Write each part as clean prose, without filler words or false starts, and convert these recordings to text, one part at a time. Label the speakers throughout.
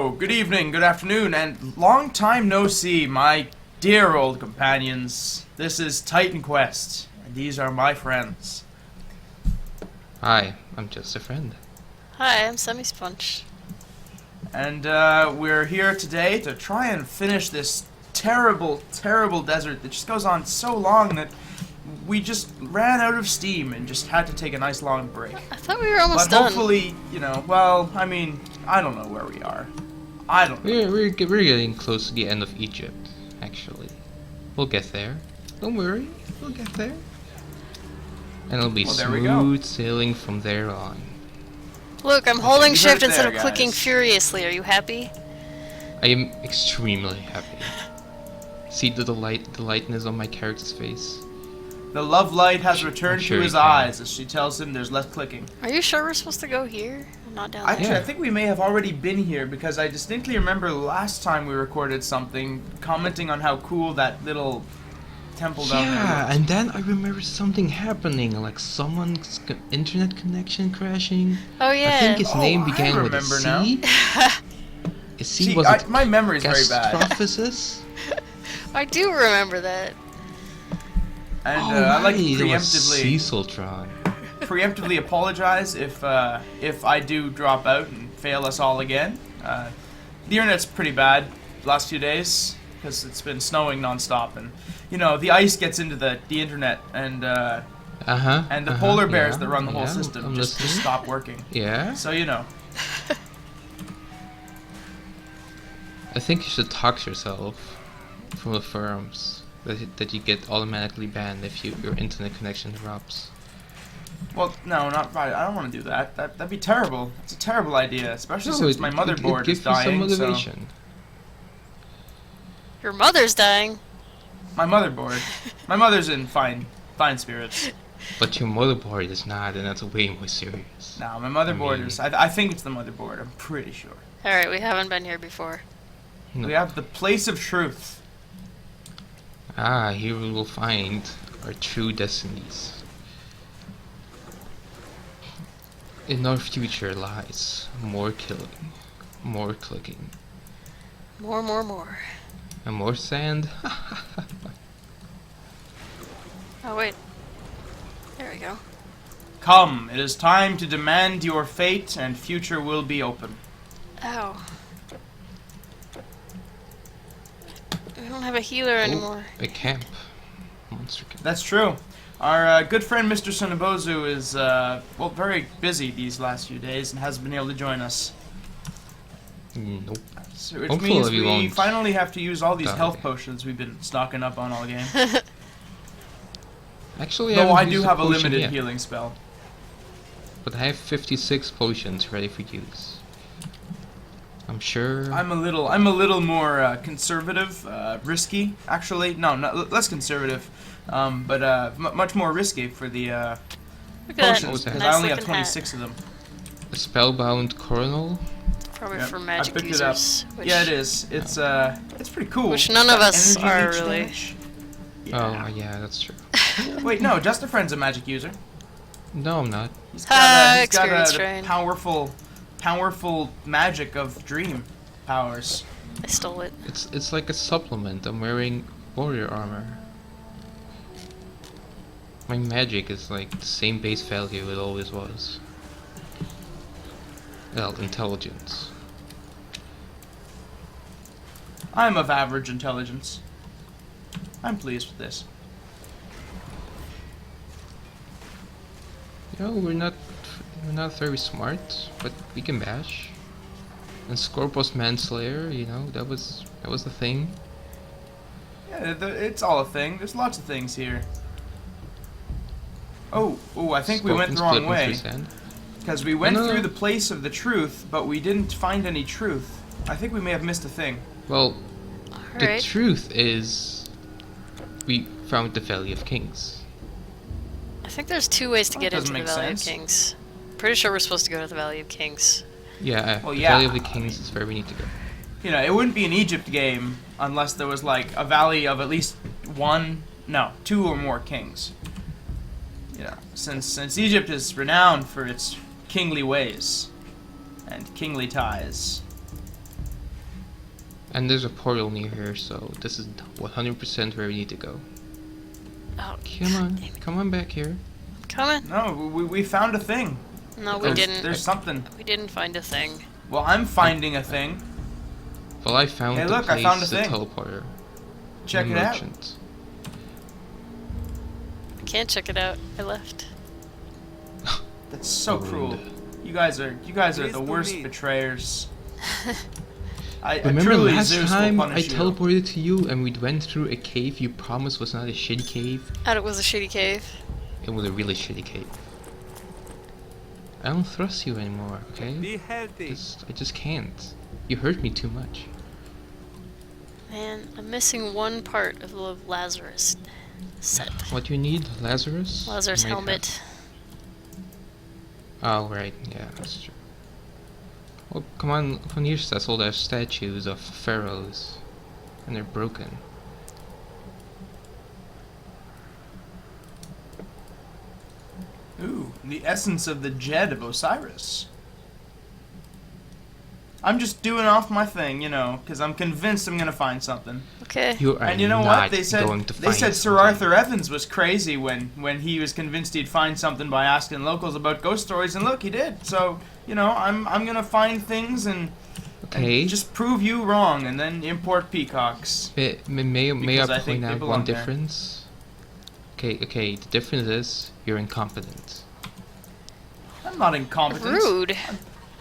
Speaker 1: Hello, good evening, good afternoon, and long time no see, my dear old companions. This is Titan Quest, and these are my friends.
Speaker 2: Hi, I'm just a friend.
Speaker 3: Hi, I'm Semi Sponge.
Speaker 1: And we're here today to try and finish this terrible, terrible desert that just goes on so long that we just ran out of steam and just had to take a nice long break.
Speaker 3: I thought we were almost
Speaker 1: But
Speaker 3: done.
Speaker 1: hopefully, well, I mean, I don't know where we are. I don't know.
Speaker 2: We're getting close to the end of Egypt, actually. We'll get there. Don't worry, we'll get there. And it'll be
Speaker 1: Well, there we go.
Speaker 2: smooth sailing from there on.
Speaker 3: Look, I'm holding
Speaker 1: you heard
Speaker 3: shift
Speaker 1: it
Speaker 3: instead
Speaker 1: there,
Speaker 3: of clicking
Speaker 1: guys.
Speaker 3: furiously. Are you happy?
Speaker 2: I am extremely happy. See the lightness on my character's face?
Speaker 1: The love light has returned
Speaker 2: sure
Speaker 1: to
Speaker 2: he
Speaker 1: his
Speaker 2: can.
Speaker 1: eyes as she tells him there's less clicking.
Speaker 3: Are you sure we're supposed to go here? Not down
Speaker 1: Actually,
Speaker 3: there.
Speaker 1: I think we may have already been here because I distinctly remember last time we recorded something commenting on how cool that little temple down there
Speaker 2: Yeah,
Speaker 1: looked.
Speaker 2: and then I remember something happening, like someone's internet connection crashing.
Speaker 3: Oh yeah.
Speaker 2: I think his
Speaker 1: Oh,
Speaker 2: name
Speaker 1: I
Speaker 2: began with a
Speaker 1: remember
Speaker 2: C.
Speaker 1: now.
Speaker 2: A C
Speaker 1: See,
Speaker 2: was it
Speaker 1: my memory's very bad.
Speaker 2: Gastrophysis?
Speaker 3: I do remember that.
Speaker 1: And
Speaker 2: Oh,
Speaker 1: I'd like to
Speaker 2: right, it was
Speaker 1: preemptively
Speaker 2: Ceciltron.
Speaker 1: apologize if I do drop out and fail us all again. The internet's pretty bad the last few days because it's been snowing nonstop, and the ice gets into the internet, and the polar bears that run the whole system
Speaker 2: I'm
Speaker 1: just
Speaker 2: listening.
Speaker 1: stop working.
Speaker 2: Yeah?
Speaker 1: So
Speaker 2: I think you should tox yourself from the forums that you get automatically banned if your internet connection erupts.
Speaker 1: well, no, not right. I don't want to do that. That'd be terrible. It's a terrible idea, especially
Speaker 2: No,
Speaker 1: since my motherboard
Speaker 2: it gives
Speaker 1: is dying.
Speaker 2: you some motivation.
Speaker 3: Your mother's dying.
Speaker 1: So my motherboard, my mother's in fine spirits.
Speaker 2: But your motherboard is not, and that's way more serious.
Speaker 1: No, my motherboard
Speaker 2: mean-
Speaker 1: is. I think it's the motherboard. I'm pretty sure.
Speaker 3: Alright, we haven't been here before.
Speaker 2: No.
Speaker 1: We have the place of truth.
Speaker 2: Ah, here we will find our true destinies. In our future lies more killing, more clicking,
Speaker 3: More.
Speaker 2: and more sand.
Speaker 3: Oh wait. There we go.
Speaker 1: Come, it is time to demand your fate, and future will be open.
Speaker 3: Ow. We don't have a healer anymore.
Speaker 2: A camp. Monster camp.
Speaker 1: That's true. Our good friend Mr. Sonobozu is very busy these last few days and hasn't been able to join us.
Speaker 2: Nope.
Speaker 1: So which
Speaker 2: Hopefully
Speaker 1: means
Speaker 2: we
Speaker 1: we
Speaker 2: won't
Speaker 1: finally have to use all these
Speaker 2: die.
Speaker 1: health potions we've been stocking up on all game.
Speaker 2: Actually,
Speaker 1: Though I
Speaker 2: haven't
Speaker 1: do
Speaker 2: used
Speaker 1: have a
Speaker 2: potion
Speaker 1: limited
Speaker 2: yet,
Speaker 1: healing spell.
Speaker 2: but I have 56 potions ready for use. I'm sure.
Speaker 1: I'm a little more conservative, risky. Actually, no, less conservative, but much more risky for the
Speaker 3: Look at
Speaker 1: potions
Speaker 3: that
Speaker 1: because
Speaker 3: nice
Speaker 1: I only have
Speaker 3: looking hat.
Speaker 1: 26 of them.
Speaker 2: A spellbound coronal.
Speaker 3: Probably
Speaker 1: Yep,
Speaker 3: for
Speaker 1: I
Speaker 3: magic
Speaker 1: picked
Speaker 3: users.
Speaker 1: it up.
Speaker 3: Which,
Speaker 1: Yeah, it is. It's pretty cool.
Speaker 3: Which none of us
Speaker 1: Energy
Speaker 3: are
Speaker 1: leech
Speaker 3: really.
Speaker 1: damage.
Speaker 2: Oh, yeah, that's true.
Speaker 1: Wait, no, Just a Friend's a magic user.
Speaker 2: No, I'm not.
Speaker 1: He's
Speaker 3: Ha,
Speaker 1: he's got
Speaker 3: experience
Speaker 1: the
Speaker 3: train.
Speaker 1: powerful magic of dream powers.
Speaker 3: I stole it.
Speaker 2: It's like a supplement. I'm wearing warrior armor. My magic is like the same base value it always was. Well, intelligence.
Speaker 1: I'm of average intelligence. I'm pleased with this.
Speaker 2: You know, we're not very smart, but we can bash. And Scorpus Manslayer, that was the thing.
Speaker 1: Yeah, it's all a thing. There's lots of things here. Oh, I think we went the wrong
Speaker 2: Scorpion
Speaker 1: way.
Speaker 2: split in 3 sand.
Speaker 1: Because we went
Speaker 2: No.
Speaker 1: through the place of the truth, but we didn't find any truth. I think we may have missed a thing.
Speaker 2: Well, the
Speaker 3: Alright.
Speaker 2: truth is, we found the Valley of Kings.
Speaker 3: I think there's 2 ways to
Speaker 1: Well,
Speaker 3: get
Speaker 1: that
Speaker 3: into the
Speaker 1: doesn't
Speaker 3: Valley
Speaker 1: make
Speaker 3: of
Speaker 1: sense.
Speaker 3: Kings. Pretty sure we're supposed to go to the Valley of Kings.
Speaker 2: Yeah,
Speaker 1: Well,
Speaker 2: the
Speaker 1: yeah,
Speaker 2: Valley of the
Speaker 1: I
Speaker 2: Kings is where we need to go.
Speaker 1: It wouldn't be an Egypt game unless there was like a valley of at least 2 or more kings. Since Egypt is renowned for its kingly ways and kingly ties.
Speaker 2: And there's a portal near here, so this is 100% where we need to go.
Speaker 3: Oh,
Speaker 2: Come on, come on back here.
Speaker 3: coming.
Speaker 1: No, we found a thing.
Speaker 3: No, we didn't.
Speaker 1: There's something.
Speaker 3: We didn't find a thing.
Speaker 1: Well, I'm finding a thing.
Speaker 2: Well, I found
Speaker 1: Hey,
Speaker 2: the
Speaker 1: look, I
Speaker 2: place,
Speaker 1: found a
Speaker 2: the
Speaker 1: thing.
Speaker 2: teleporter.
Speaker 1: Check
Speaker 2: the
Speaker 1: it out.
Speaker 2: merchant.
Speaker 3: I can't check it out. I left.
Speaker 1: That's so
Speaker 2: Rude.
Speaker 1: cruel. You guys are
Speaker 4: Please
Speaker 1: the
Speaker 4: to
Speaker 1: worst
Speaker 4: me.
Speaker 1: betrayers. I
Speaker 2: Remember
Speaker 1: truly,
Speaker 2: last
Speaker 1: Zeus will
Speaker 2: time I
Speaker 1: punish you.
Speaker 2: teleported to you and we went through a cave you promised was not a shitty cave?
Speaker 3: And it was a shitty cave.
Speaker 2: It was a really shitty cave. I don't trust you anymore, okay?
Speaker 4: Be healthy.
Speaker 2: I just can't. You hurt me too much.
Speaker 3: Man, I'm missing one part of the Lazarus set.
Speaker 2: What you need? Lazarus?
Speaker 3: Lazarus
Speaker 2: Right,
Speaker 3: helmet.
Speaker 2: Oh, right. Yeah, that's true. Well, come on. Here's that's all those statues of pharaohs. And they're broken.
Speaker 1: Ooh, the essence of the Jed of Osiris. I'm just doing off my thing, you know, because I'm convinced I'm gonna find something.
Speaker 3: Okay.
Speaker 2: You are
Speaker 1: And you know
Speaker 2: not
Speaker 1: what? They said
Speaker 2: going to
Speaker 1: they
Speaker 2: find
Speaker 1: said Sir
Speaker 2: something.
Speaker 1: Arthur Evans was crazy when he was convinced he'd find something by asking locals about ghost stories, and look, he did. So you know, I'm gonna find things and
Speaker 2: Okay.
Speaker 1: just prove you wrong, and then import peacocks.
Speaker 2: May
Speaker 1: Because I
Speaker 2: I
Speaker 1: think
Speaker 2: point
Speaker 1: they
Speaker 2: out
Speaker 1: belong
Speaker 2: one
Speaker 1: there.
Speaker 2: difference? Okay. The difference is you're incompetent.
Speaker 1: I'm not incompetent.
Speaker 3: Rude.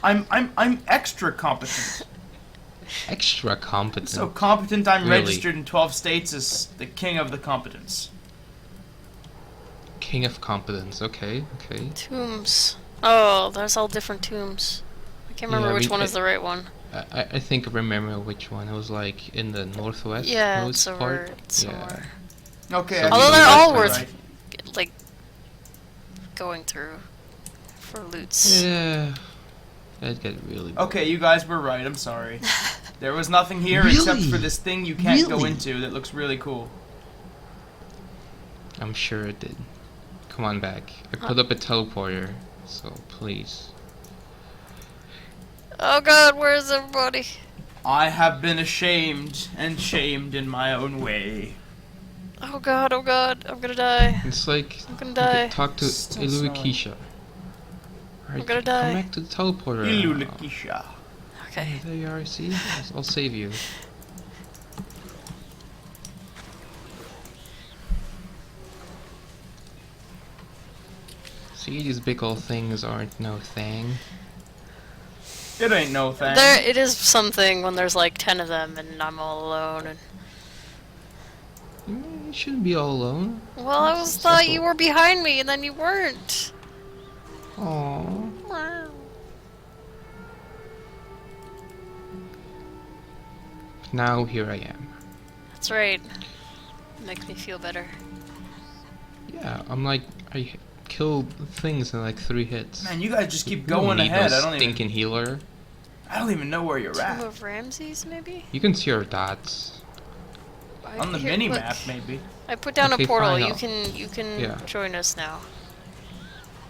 Speaker 1: I'm extra competent.
Speaker 2: Extra competent.
Speaker 1: So competent, I'm
Speaker 2: Really?
Speaker 1: registered in 12 states as the king of the competence.
Speaker 2: King of competence. Okay.
Speaker 3: Tombs. Oh, there's all different tombs. I can't remember
Speaker 2: Yeah,
Speaker 3: which
Speaker 2: we-
Speaker 3: one is the right one.
Speaker 2: I think I remember which one. It was like in the northwest.
Speaker 3: Yeah,
Speaker 2: most
Speaker 3: it's over
Speaker 2: part.
Speaker 3: somewhere.
Speaker 1: Okay.
Speaker 2: So
Speaker 1: I
Speaker 2: Although
Speaker 1: think
Speaker 2: they're
Speaker 1: that's
Speaker 3: all
Speaker 1: about
Speaker 3: worth-
Speaker 1: right.
Speaker 3: Like, going through for loots.
Speaker 2: Yeah. That'd get really.
Speaker 1: Okay, you guys were right. I'm sorry. There was nothing here except for
Speaker 2: Really?
Speaker 1: this thing you can't go
Speaker 2: Really?
Speaker 1: into that looks really cool.
Speaker 2: I'm sure it did. Come on back. I put up a teleporter, so please.
Speaker 3: Oh god, where's everybody?
Speaker 1: I have been ashamed and shamed in my own way.
Speaker 3: Oh god, I'm gonna die.
Speaker 2: It's like
Speaker 3: I'm gonna
Speaker 2: you
Speaker 3: die.
Speaker 2: could talk to
Speaker 1: Still snowing.
Speaker 2: Illuikisha. Alright,
Speaker 3: gonna die.
Speaker 2: Come back to the teleporter.
Speaker 1: Ilulukisha.
Speaker 3: Okay.
Speaker 2: There you are, see? I'll save you. See, these big old things aren't no thing.
Speaker 1: It ain't no thing.
Speaker 3: There, it is something when there's like 10 of them and I'm all alone. And
Speaker 2: You shouldn't be all alone.
Speaker 3: well, I was thought you were behind me and then you weren't.
Speaker 2: Aww.
Speaker 3: Wow.
Speaker 2: Now here I am.
Speaker 3: That's right. Makes me feel better.
Speaker 2: Yeah, I'm like, I killed things in like 3 hits.
Speaker 1: Man, you guys just keep
Speaker 2: You don't
Speaker 1: going
Speaker 2: need
Speaker 1: ahead.
Speaker 2: no
Speaker 1: I don't
Speaker 2: stinking healer.
Speaker 1: even know where you're
Speaker 3: Tomb
Speaker 1: at.
Speaker 3: of Ramses, maybe?
Speaker 2: You can see our dots.
Speaker 1: On the
Speaker 3: Here,
Speaker 1: mini
Speaker 3: look.
Speaker 1: map, maybe.
Speaker 3: I put down
Speaker 2: Okay,
Speaker 3: a portal.
Speaker 2: fine,
Speaker 3: You can
Speaker 2: Yeah.
Speaker 3: join us now.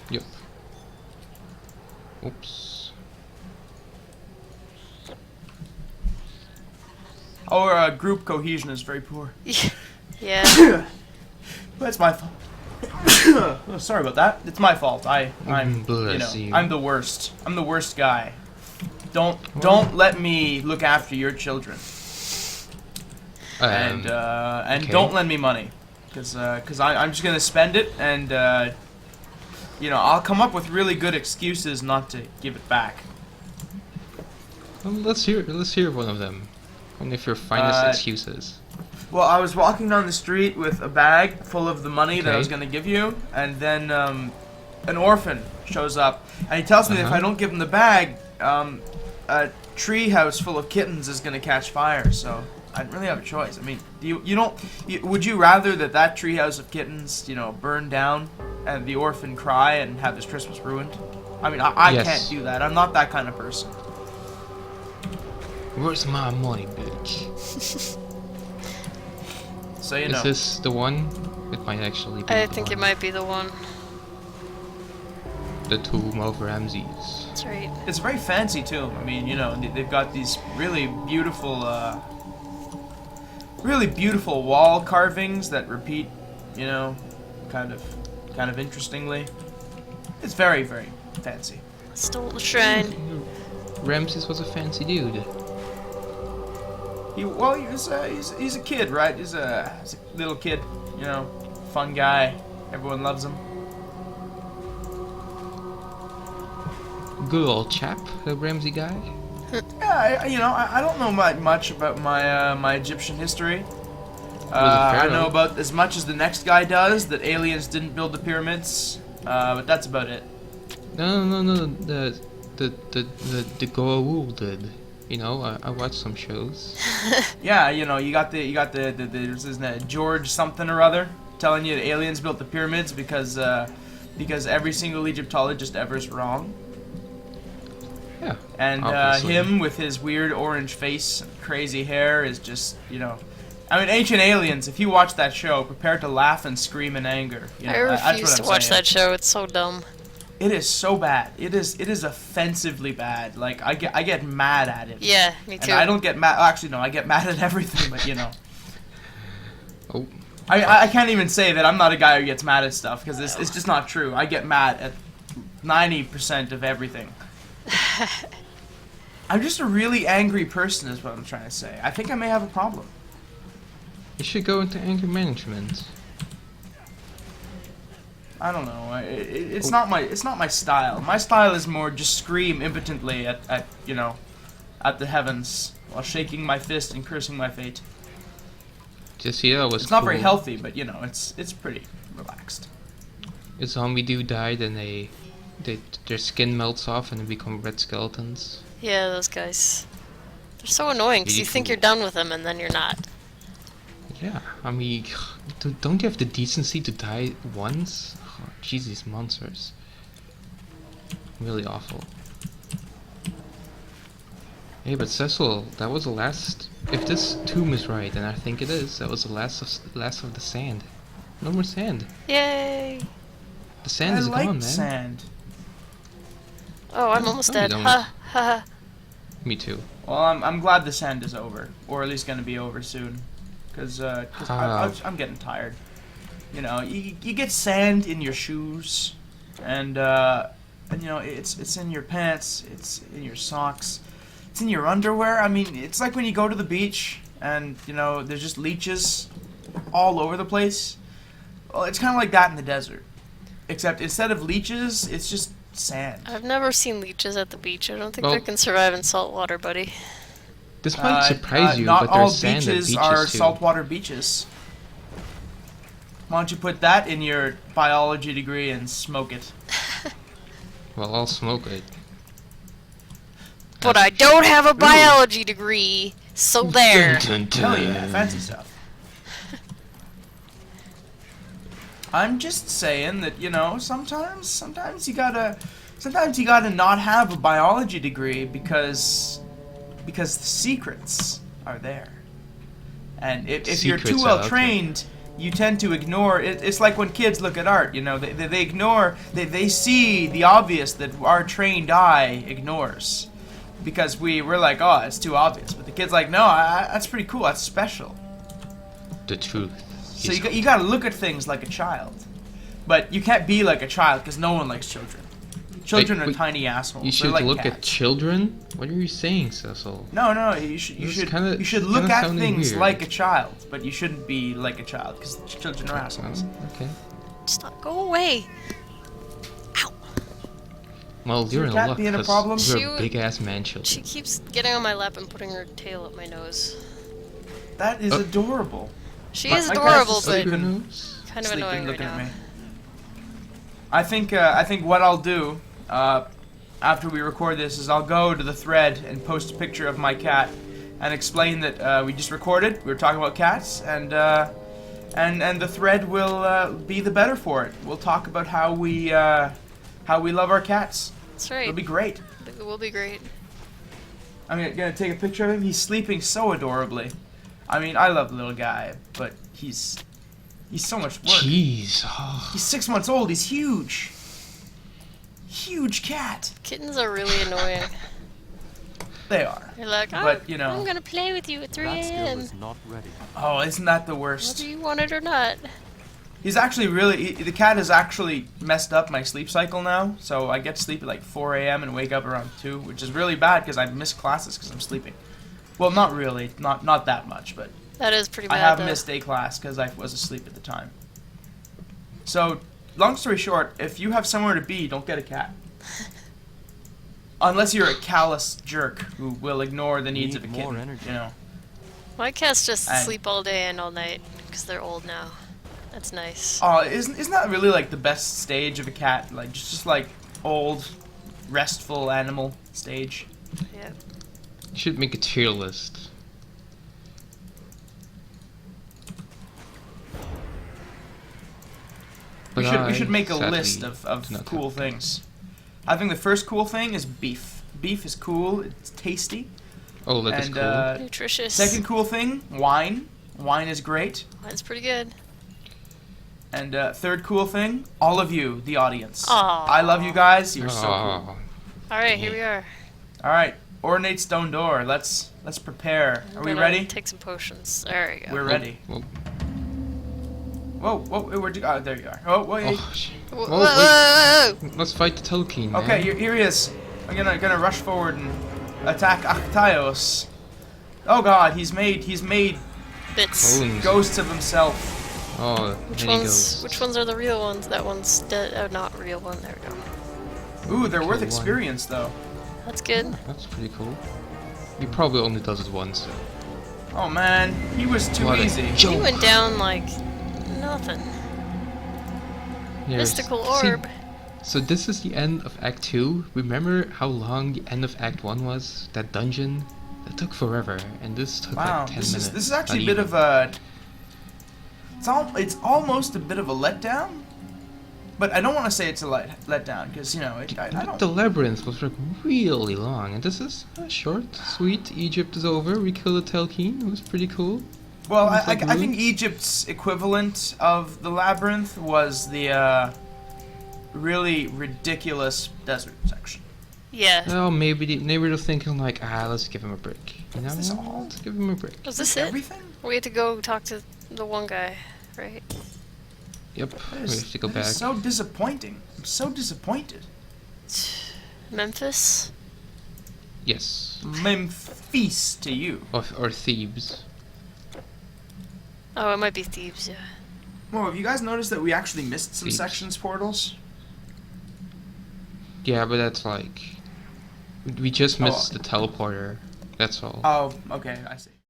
Speaker 2: Yep. Oops.
Speaker 1: Our group cohesion is very poor.
Speaker 3: Yeah.
Speaker 1: That's my fault. Oh, sorry about that. It's my fault. I'm
Speaker 2: Bless you.
Speaker 1: I'm the worst. I'm the worst guy. Don't let me look after your children. And
Speaker 2: okay.
Speaker 1: don't lend me money, because I'm just gonna spend it, and you know, I'll come up with really good excuses not to give it back.
Speaker 2: Well, let's hear one of them. One of your finest
Speaker 1: Uh,
Speaker 2: excuses.
Speaker 1: Well, I was walking down the street with a bag full of the money that I
Speaker 2: Okay.
Speaker 1: was gonna give you, and then an orphan shows up, and he tells me that if
Speaker 2: Uh-huh.
Speaker 1: I don't give him the bag, a tree house full of kittens is gonna catch fire. So I didn't really have a choice. I mean, would you rather that treehouse of kittens, you know, burn down and the orphan cry and have his Christmas ruined? I mean, I
Speaker 2: Yes.
Speaker 1: can't do that. I'm not that kind of person.
Speaker 2: Where's my money, bitch?
Speaker 1: So you
Speaker 2: Is
Speaker 1: know.
Speaker 2: this the one? It might actually be.
Speaker 3: I
Speaker 2: the
Speaker 3: think it
Speaker 2: one.
Speaker 3: might be the one.
Speaker 2: The Tomb of Ramses.
Speaker 3: That's right.
Speaker 1: It's a very fancy tomb. I mean, you know, they've got these really beautiful really beautiful wall carvings that repeat, you know, kind of interestingly. It's very, very fancy.
Speaker 3: Stole the shrine.
Speaker 2: Ramses was a fancy dude.
Speaker 1: He's a kid, right? He's a little kid, you know, fun guy. Everyone loves him.
Speaker 2: Good old chap, the Ramsey guy.
Speaker 1: Yeah, I don't know much about my Egyptian history.
Speaker 2: a
Speaker 1: I
Speaker 2: pharaoh.
Speaker 1: know about as much as the next guy does. That aliens didn't build the pyramids, but that's about it.
Speaker 2: No. The Goa'uld did. You know, I watched some shows.
Speaker 1: Yeah, you got the there's his name, George something or other telling you that aliens built the pyramids because every single Egyptologist ever is wrong.
Speaker 2: Yeah.
Speaker 1: And
Speaker 2: obviously.
Speaker 1: him with his weird orange face, crazy hair is just, I mean, Ancient Aliens, if you watch that show, prepare to laugh and scream in anger.
Speaker 3: I refuse to watch that show. It's so dumb.
Speaker 1: It is so bad. It is offensively bad. Like, I get mad at it.
Speaker 3: Yeah, me too.
Speaker 1: And I don't get mad. Actually, no, I get mad at everything, but
Speaker 2: Oh.
Speaker 1: I can't even say that I'm not a guy who gets mad at stuff, because it's just not true. I get mad at 90% of everything. I'm just a really angry person, is what I'm trying to say. I think I may have a problem.
Speaker 2: You should go into anger management.
Speaker 1: I don't know. It's not my style. My style is more just scream impotently at the heavens while shaking my fist and cursing my fate.
Speaker 2: Just yeah, it was
Speaker 1: It's not very
Speaker 2: cool.
Speaker 1: healthy, but it's pretty relaxed.
Speaker 2: A zombie dude died and their skin melts off and they become red skeletons.
Speaker 3: Yeah, those guys. They're so annoying because you think you're done with them and then you're not.
Speaker 2: Yeah, I mean, don't you have the decency to die once? Oh, jeez, these monsters. Really awful. Hey, but Cecil, that was the last. If this tomb is right, and I think it is, that was the last of the sand. No more sand.
Speaker 3: Yay!
Speaker 2: The sand
Speaker 1: I
Speaker 2: is
Speaker 1: like
Speaker 2: gone, man.
Speaker 1: sand.
Speaker 3: Oh, I'm almost
Speaker 2: Oh, you
Speaker 3: dead.
Speaker 2: don't.
Speaker 3: Ha ha.
Speaker 2: Me too.
Speaker 1: Well, I'm glad the sand is over, or at least going to be over soon, because I'm getting tired. You get sand in your shoes, and it's in your pants, it's in your socks, it's in your underwear. I mean, it's like when you go to the beach and there's just leeches all over the place. Well, it's kind of like that in the desert, except instead of leeches, it's just sand.
Speaker 3: I've never seen leeches at the beach. I don't think
Speaker 2: Well-
Speaker 3: they can survive in salt water, buddy.
Speaker 2: This might surprise you,
Speaker 1: not
Speaker 2: but
Speaker 1: all
Speaker 2: there's sand at
Speaker 1: beaches
Speaker 2: beaches
Speaker 1: are
Speaker 2: too.
Speaker 1: saltwater beaches. Why don't you put that in your biology degree and smoke it?
Speaker 2: Well, I'll smoke it.
Speaker 3: But I don't have a biology degree, so there.
Speaker 2: Dun, dun,
Speaker 1: Hell
Speaker 2: dun.
Speaker 1: yeah, fancy stuff. I'm just saying that sometimes you gotta not have a biology degree because the secrets are there, and if you're too
Speaker 2: Secrets
Speaker 1: well
Speaker 2: are, okay.
Speaker 1: trained, you tend to ignore it. It's like when kids look at art, they ignore, they see the obvious that our trained eye ignores, because we're like, oh, it's too obvious, but the kid's like, no, that's pretty cool, that's special.
Speaker 2: The truth.
Speaker 1: So
Speaker 2: is-
Speaker 1: you gotta look at things like a child, but you can't be like a child because no one likes children. Children are
Speaker 2: wait,
Speaker 1: tiny assholes.
Speaker 2: You
Speaker 1: They're
Speaker 2: should
Speaker 1: like
Speaker 2: look at
Speaker 1: cats.
Speaker 2: children. What are you saying, Cecil?
Speaker 1: No, you should
Speaker 2: It's
Speaker 1: you should look
Speaker 2: kinda
Speaker 1: at
Speaker 2: sounding
Speaker 1: things
Speaker 2: weird.
Speaker 1: like a child, but you shouldn't be like a child because children are assholes.
Speaker 2: Okay.
Speaker 3: Stop. Go away. Ow.
Speaker 2: Well, you're
Speaker 1: your
Speaker 2: in
Speaker 1: cat
Speaker 2: luck
Speaker 1: being a
Speaker 2: 'cause
Speaker 1: problem?
Speaker 2: you're
Speaker 3: She
Speaker 2: a
Speaker 3: would-
Speaker 2: big ass man child.
Speaker 3: She keeps getting on my lap and putting her tail up my nose.
Speaker 1: That is
Speaker 2: Oh.
Speaker 1: adorable.
Speaker 3: She
Speaker 1: My-
Speaker 3: is
Speaker 1: my cat's
Speaker 3: adorable,
Speaker 1: just
Speaker 3: but
Speaker 1: sleeping.
Speaker 3: kind of
Speaker 1: Sleeping,
Speaker 3: annoying right
Speaker 1: looking at
Speaker 3: now.
Speaker 1: me. I think what I'll do after we record this is I'll go to the thread and post a picture of my cat and explain that we just recorded. We were talking about cats, and the thread will be the better for it. We'll talk about how we love our cats.
Speaker 3: That's right.
Speaker 1: It'll be great.
Speaker 3: It will be great.
Speaker 1: I'm gonna take a picture of him. He's sleeping so adorably. I mean, I love the little guy, but he's so much work.
Speaker 2: Jeez. Oh.
Speaker 1: He's 6 months old. He's huge. Huge cat.
Speaker 3: Kittens are really annoying.
Speaker 1: They are.
Speaker 3: You're like, oh,
Speaker 1: But, you know-
Speaker 3: I'm gonna play with you at 3
Speaker 4: That skill
Speaker 3: a.m.
Speaker 4: is not ready.
Speaker 1: Oh, isn't that the worst?
Speaker 3: whether you want it or not.
Speaker 1: He's actually the cat has actually messed up my sleep cycle now, so I get to sleep at like 4 a.m. and wake up around 2, which is really bad because I miss classes because I'm sleeping. Well, not really, not that much, but
Speaker 3: That is pretty bad.
Speaker 1: I have
Speaker 3: though.
Speaker 1: missed a class because I was asleep at the time. So, long story short, if you have somewhere to be, don't get a cat. Unless you're a callous jerk who will ignore the needs of a
Speaker 4: Need more
Speaker 1: kitten,
Speaker 4: energy.
Speaker 1: you know.
Speaker 3: My cats just
Speaker 1: And-
Speaker 3: sleep all day and all night because they're old now. That's nice.
Speaker 1: Oh, isn't that really like the best stage of a cat? Like just like old, restful animal stage.
Speaker 3: Yeah.
Speaker 2: You should make a tier list.
Speaker 1: We
Speaker 2: But
Speaker 1: should
Speaker 2: I
Speaker 1: make a
Speaker 2: sadly
Speaker 1: list
Speaker 2: do
Speaker 1: of
Speaker 2: not
Speaker 1: cool
Speaker 2: have
Speaker 1: things. I think the first cool thing is beef. Beef is cool. It's tasty.
Speaker 2: Oh, that is
Speaker 1: And
Speaker 2: cool.
Speaker 3: Nutritious.
Speaker 1: second cool thing, wine. Wine is great.
Speaker 3: Mine's pretty good.
Speaker 1: And third cool thing, all of you, the audience.
Speaker 3: Aw.
Speaker 1: I love you guys. You're so cool.
Speaker 2: Oh,
Speaker 3: Alright, here we are.
Speaker 1: All right, ornate stone door. Let's prepare.
Speaker 3: I'm
Speaker 1: Are we
Speaker 3: gonna
Speaker 1: ready?
Speaker 3: Take some potions. There we go.
Speaker 1: We're ready.
Speaker 2: Well,
Speaker 1: Whoa, where'd you go? Oh, there you are. Oh, wait.
Speaker 2: oh, shit.
Speaker 3: Whoa,
Speaker 2: Whoa,
Speaker 3: whoa, whoa, whoa.
Speaker 2: Let's fight the Tolkien, man.
Speaker 1: Okay, here he is. I'm gonna rush forward and attack Actaeos. Oh God, he's made
Speaker 3: Bits.
Speaker 2: Bones.
Speaker 1: ghosts of himself.
Speaker 2: Oh,
Speaker 3: Which
Speaker 2: many
Speaker 3: ones?
Speaker 2: ghosts.
Speaker 3: Which ones are the real ones? That one's dead. Oh, not real one. There we go.
Speaker 1: Ooh, they're worth
Speaker 2: Kill one.
Speaker 1: experience though.
Speaker 3: That's good.
Speaker 2: That's pretty cool. He probably only does it once, so.
Speaker 1: Oh man, he was too
Speaker 2: What a
Speaker 1: easy.
Speaker 3: He
Speaker 2: joke.
Speaker 3: went down like nothing.
Speaker 2: Here's-
Speaker 3: Mystical
Speaker 2: see,
Speaker 3: orb.
Speaker 2: So this is the end of Act 2. Remember how long the end of Act 1 was? That dungeon? That took forever, and this took
Speaker 1: Wow,
Speaker 2: like 10
Speaker 1: this
Speaker 2: minutes.
Speaker 1: is actually a
Speaker 2: Not
Speaker 1: bit
Speaker 2: even.
Speaker 1: of a. It's almost a bit of a letdown, but I don't want to say it's a letdown because you know I don't.
Speaker 2: The labyrinth was like really long, and this is short, sweet. Egypt is over. We killed the Telkeen. It was pretty cool.
Speaker 1: Well,
Speaker 2: It's like
Speaker 1: I think
Speaker 2: blue.
Speaker 1: Egypt's equivalent of the labyrinth was the really ridiculous desert section.
Speaker 3: Yeah.
Speaker 2: Well, maybe they were thinking like, let's give him a break. You know,
Speaker 1: Is this all?
Speaker 2: let's give him a break.
Speaker 3: Was this it?
Speaker 1: Everything?
Speaker 3: We had to go talk to the one guy, right?
Speaker 2: Yep,
Speaker 1: That
Speaker 2: we
Speaker 1: is,
Speaker 2: have to go
Speaker 1: that is
Speaker 2: back.
Speaker 1: so disappointing. I'm so disappointed.
Speaker 3: Memphis.
Speaker 2: Yes,
Speaker 1: Memphis to you.
Speaker 2: or Thebes.
Speaker 3: Oh, it might be Thebes. Yeah.
Speaker 1: Well, have you guys noticed that we actually missed some
Speaker 2: Thebes.
Speaker 1: sections portals?
Speaker 2: Yeah, but that's like we just missed the teleporter. That's all.
Speaker 1: Oh, okay, I see.